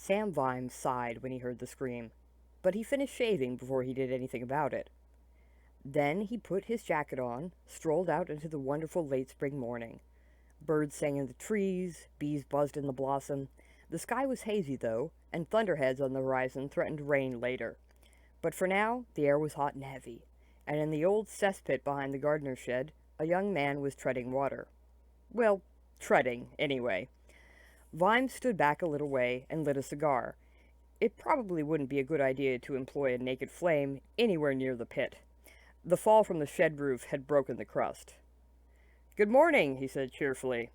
Sam Vimes sighed when he heard the scream, but he finished shaving before he did anything about it. Then he put his jacket on, strolled out into the wonderful late spring morning. Birds sang in the trees, bees buzzed in the blossom. The sky was hazy, though, and thunderheads on the horizon threatened rain later. But for now, the air was hot and heavy, and in the old cesspit behind the gardener's shed, a young man was treading water. Well, treading, anyway. Vimes stood back a little way and lit a cigar. It probably wouldn't be a good idea to employ a naked flame anywhere near the pit. The fall from the shed roof had broken the crust. "Good morning," he said cheerfully.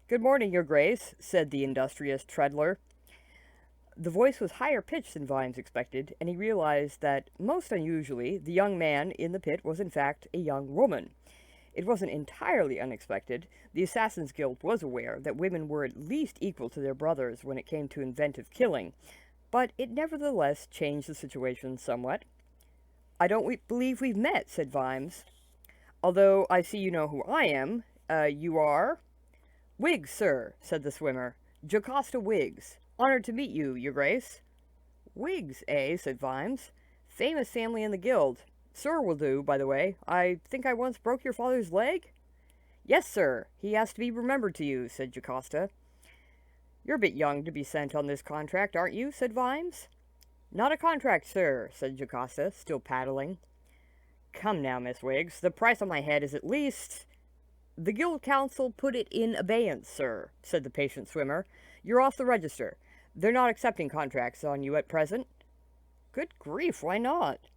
"Good morning, Your Grace," said the industrious Treadler. The voice was higher pitched than Vimes expected, and he realized that, most unusually, the young man in the pit was in fact a young woman. It wasn't entirely unexpected. The Assassin's Guild was aware that women were at least equal to their brothers when it came to inventive killing, but it nevertheless changed the situation somewhat. "I don't believe we've met," said Vimes. "Although I see you know who I am. You are?" "Wiggs, sir," said the swimmer. "Jocasta Wiggs. Honored to meet you, Your Grace." "Wiggs, eh?" said Vimes. "Famous family in the guild. Sir will do, by the way. I think I once broke your father's leg?" "Yes, sir. He has to be remembered to you," said Jocasta. "You're a bit young to be sent on this contract, aren't you?" said Vimes. "Not a contract, sir," said Jocasta, still paddling. "Come now, Miss Wiggs, the price on my head is at least—" "The Guild Council put it in abeyance, sir," said the patient swimmer. "You're off the register. They're not accepting contracts on you at present." "Good grief, why not?"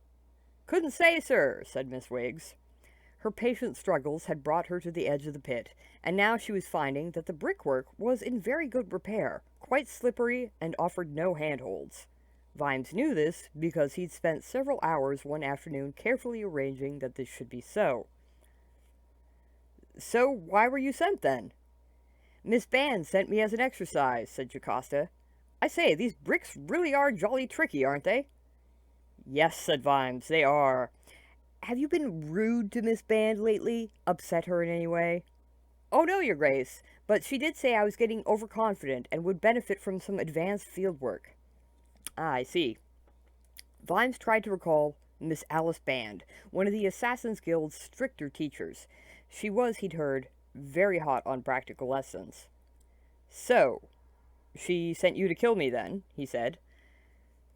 "Couldn't say, sir," said Miss Wiggs. Her patient struggles had brought her to the edge of the pit, and now she was finding that the brickwork was in very good repair, quite slippery, and offered no handholds. Vimes knew this because he'd spent several hours one afternoon carefully arranging that this should be so. "So why were you sent, then?" "Miss Band sent me as an exercise," said Jocasta. "I say, these bricks really are jolly tricky, aren't they?" "Yes," said Vimes, "they are. Have you been rude to Miss Band lately? Upset her in any way?" "Oh, no, Your Grace, but she did say I was getting overconfident and would benefit from some advanced field work." "Ah, I see." Vimes tried to recall Miss Alice Band, one of the Assassin's Guild's stricter teachers. She was, he'd heard, very hot on practical lessons. "So, she sent you to kill me, then?" he said.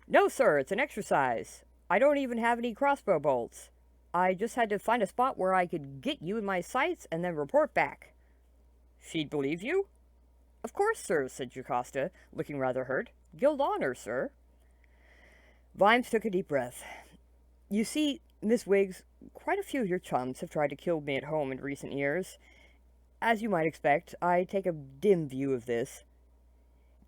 "No, sir, it's an exercise. I don't even have any crossbow bolts. I just had to find a spot where I could get you in my sights and then report back." "She'd believe you?" "Of course, sir," said Jocasta, looking rather hurt. "Guild honor, sir." Vimes took a deep breath. "You see, Miss Wiggs, quite a few of your chums have tried to kill me at home in recent years. As you might expect, I take a dim view of this."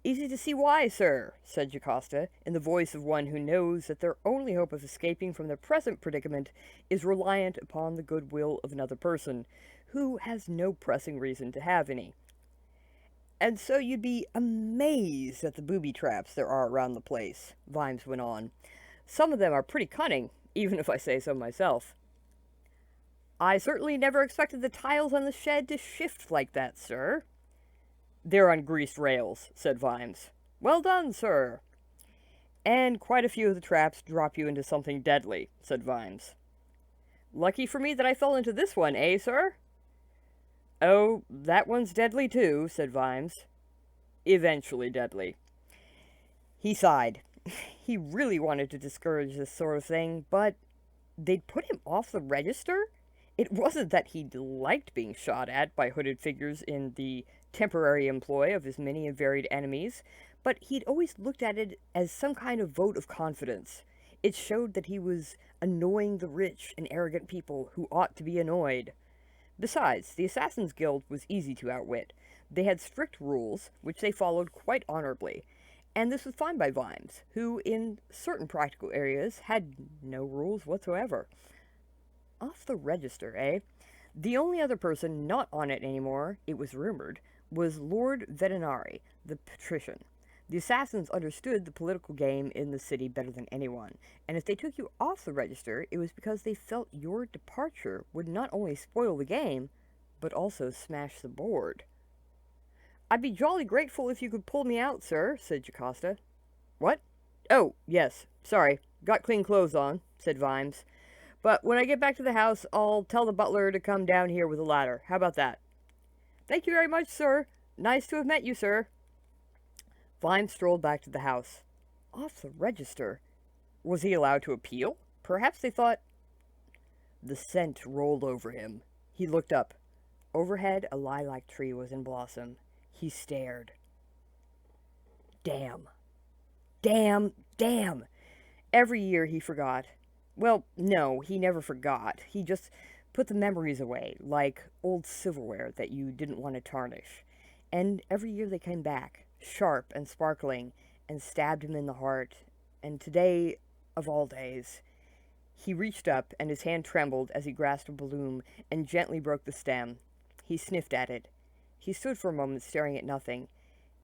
"Easy to see why, sir," said Jocasta, in the voice of one who knows that their only hope of escaping from their present predicament is reliant upon the goodwill of another person, who has no pressing reason to have any. "And so you'd be amazed at the booby traps there are around the place," Vimes went on. "Some of them are pretty cunning, even if I say so myself." "I certainly never expected the tiles on the shed to shift like that, sir." "They're on greased rails," said Vimes. "Well done, sir." "And quite a few of the traps drop you into something deadly," said Vimes. "Lucky for me that I fell into this one, eh, sir?" "Oh, that one's deadly too," said Vimes. "Eventually deadly." He sighed. He really wanted to discourage this sort of thing, but they'd put him off the register? It wasn't that he liked being shot at by hooded figures in the temporary employ of his many and varied enemies, but he'd always looked at it as some kind of vote of confidence. It showed that he was annoying the rich and arrogant people who ought to be annoyed. Besides, the Assassin's Guild was easy to outwit. They had strict rules, which they followed quite honorably, and this was fine by Vimes, who, in certain practical areas, had no rules whatsoever. Off the register, eh? The only other person not on it anymore, it was rumored, was Lord Vetinari, the patrician. The assassins understood the political game in the city better than anyone, and if they took you off the register, it was because they felt your departure would not only spoil the game, but also smash the board. "I'd be jolly grateful if you could pull me out, sir," said Jocasta. What? Oh, yes. Sorry. Got clean clothes on, said Vimes. But when I get back to the house, I'll tell the butler to come down here with a ladder. How about that? Thank you very much, sir. Nice to have met you, sir. Vimes strolled back to the house. Off the register. Was he allowed to appeal? Perhaps they thought. The scent rolled over him. He looked up. Overhead, a lilac tree was in blossom. He stared. Damn. Damn. Damn. Every year he forgot. Well, no, he never forgot. He just put the memories away, like old silverware that you didn't want to tarnish. And every year they came back, sharp and sparkling, and stabbed him in the heart. And today, of all days, he reached up, and his hand trembled as he grasped a bloom and gently broke the stem. He sniffed at it. He stood for a moment staring at nothing,